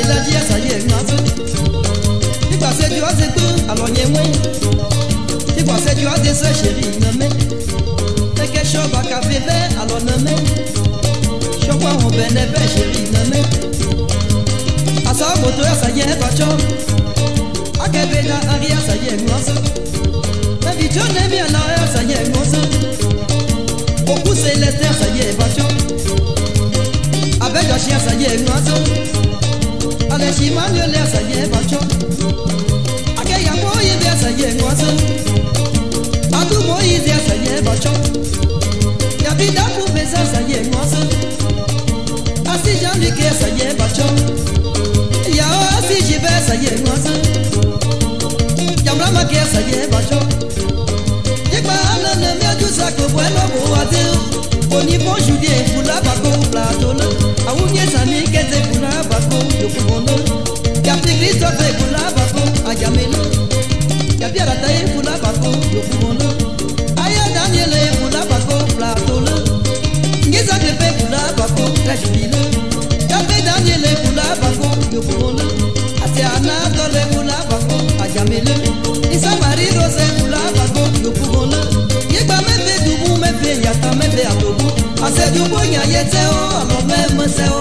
la dia ça y est nazo. Tu vois c'est du assez peu alors n'y est moins. Tu vois c'est du assez ça chérie nommé. T'es que chaud pas café vert alors nommé. Je crois on bénéfice chérie nommé. À ça moto ça y est pas chaud. À Québec là arrière ça y est nazo. La vie tu n'aimes bien là ça y est nazo. Beaucoup céleste ça y est pas chaud. Avec la chien, ça y est, oiseau. Allez, chima, le l'air, ça y est, bacho. Akaya, moïse, ça y est, oiseau. Adou, moïse, ça y est, bacho. Yabida, poupée, ça y est, oiseau. Assis, Jean-Luc, ça y est, bacho. Yao, assis, Gibert, ça y est, oiseau. Yamla, ma guerre, ça y est, bacho. Yekba, ala, ne merde, tout ça, que voilà, pour adéo. Oni bon judier pour la bako plateau là. Aounye sani kete pour la bako yokubono. Yapi Christophe pour la bako ayamelo. Yapi Arataye pour la bako yokubono. Aya Daniel pour la bako plateau là. Ngeza Klepe pour la bako rajubilo. Yapi Daniel pour la bako yokubono. Atiana Dole pour la bako ayamelo. Isa Marie Rose pour la bako yokubono. Yekba mefe dubu mefe yata mefe atobu. Ase dubu nya yete o alo meme se o.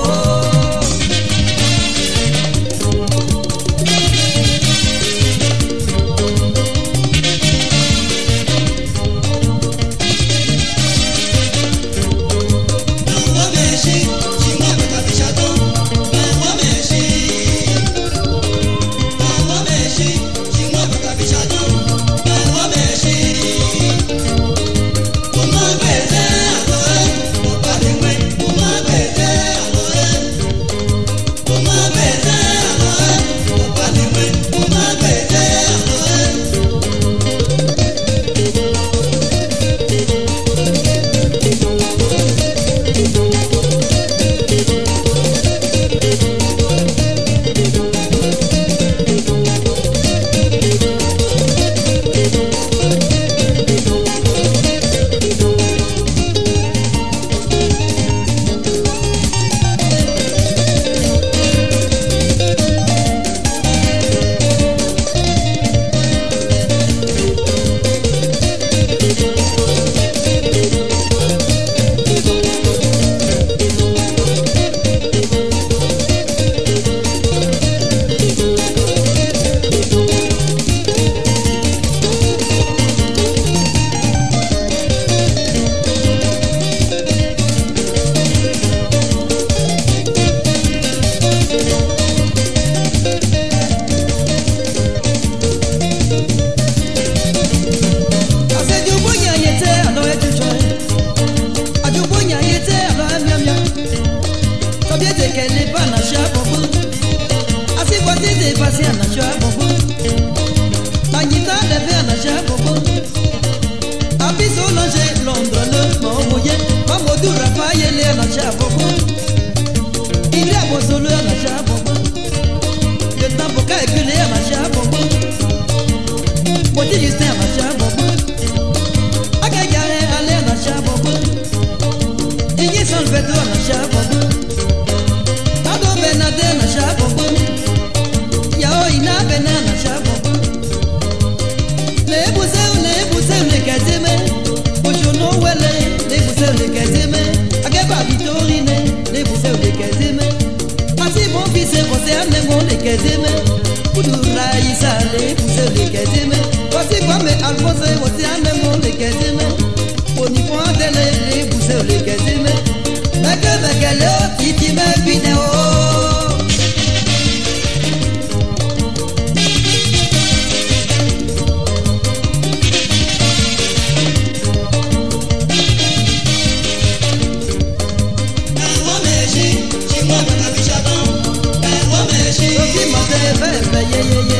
Yeah.